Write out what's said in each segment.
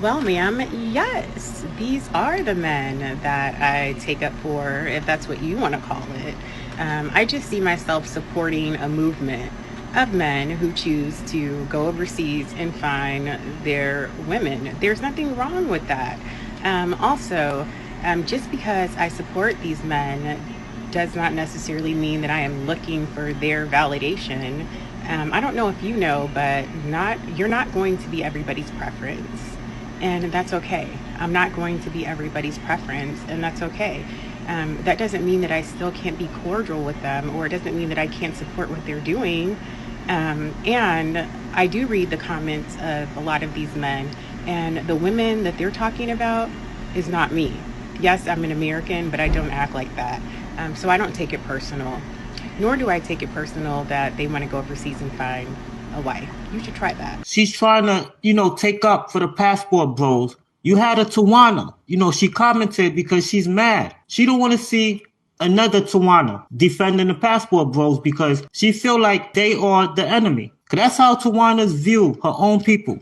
Well, ma'am, yes, these are the men that I take up for, if that's what you want to call it. I just see myself supporting a movement of men who choose to go overseas and find their women. There's nothing wrong with that. Just because I support these men does not necessarily mean that I am looking for their validation. I don't know if you know, but not you're not going to be everybody's preference, and that's okay. I'm not going to be everybody's preference, and that's okay. That doesn't mean that I still can't be cordial with them, or it doesn't mean that I can't support what they're doing. And I do read the comments of a lot of these men, and the women that they're talking about is not me. Yes, I'm an American, but I don't act like that. So I don't take it personal, nor do I take it personal that they want to go overseas and find a wife. You should try that. She's trying to, take up for the passport bros. You had a Tawana. She commented because she's mad. She don't want to see another Tawana defending the passport bros because she feel like they are the enemy. Cause that's how Tawanas view her own people.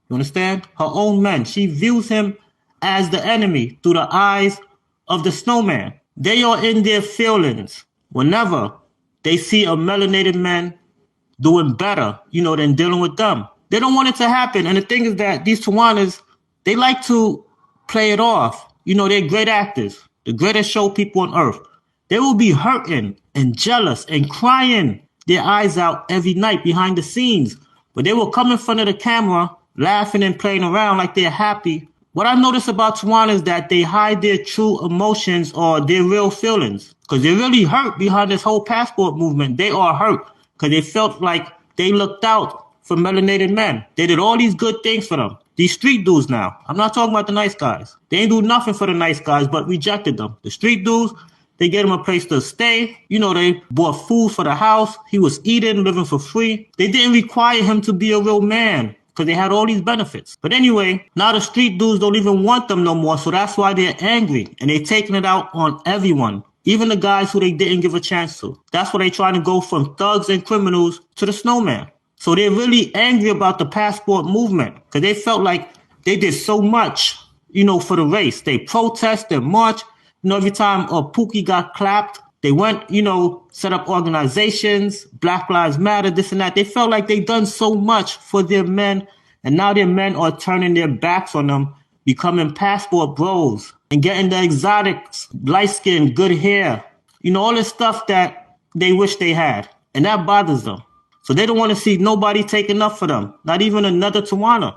You understand? Her own men. She views him as the enemy through the eyes of the snowman. They are in their feelings whenever they see a melanated man doing better, than dealing with them. They don't want it to happen. And the thing is that these Tawanas, they like to play it off. They're great actors, the greatest show people on earth. They will be hurting and jealous and crying their eyes out every night behind the scenes. But they will come in front of the camera, laughing and playing around like they're happy. What I notice about Tawana is that they hide their true emotions or their real feelings. Because they're really hurt behind this whole passport movement. They are hurt because they felt like they looked out for melanated men. They did all these good things for them. These street dudes now. I'm not talking about the nice guys. They ain't do nothing for the nice guys, but rejected them. The street dudes, they gave him a place to stay. They bought food for the house. He was eating, living for free. They didn't require him to be a real man because they had all these benefits. But anyway, now the street dudes don't even want them no more, so that's why they're angry. And they're taking it out on everyone. Even the guys who they didn't give a chance to. That's why they're trying to go from thugs and criminals to the snowman. So they're really angry about the passport movement because they felt like they did so much, for the race. They protest and march. Every time Pookie got clapped, they went, set up organizations, Black Lives Matter, this and that. They felt like they done so much for their men, and now their men are turning their backs on them, becoming passport bros and getting the exotics, light skin, good hair, all this stuff that they wish they had. And that bothers them. So they don't want to see nobody taking up for them, not even another Tawana.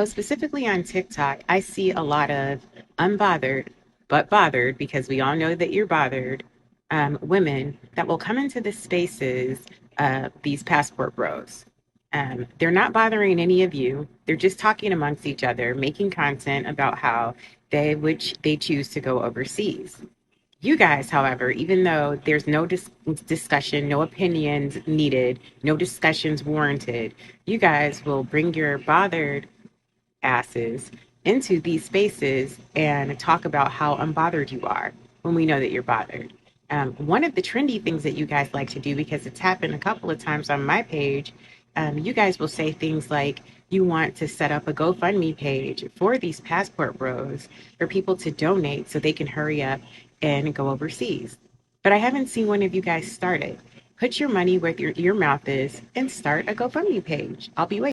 Specifically on TikTok, I see a lot of unbothered, but bothered, because we all know that you're bothered, women that will come into the spaces of these passport bros. They're not bothering any of you. They're just talking amongst each other, making content about how they choose to go overseas. You guys, however, even though there's no discussion, no opinions needed, no discussions warranted, you guys will bring your bothered asses into these spaces and talk about how unbothered you are when we know that you're bothered. One of the trendy things that you guys like to do, because it's happened a couple of times on my page, you guys will say things like you want to set up a GoFundMe page for these passport bros for people to donate so they can hurry up and go overseas. But I haven't seen one of you guys start it. Put your money where your mouth is and start a GoFundMe page. I'll be waiting.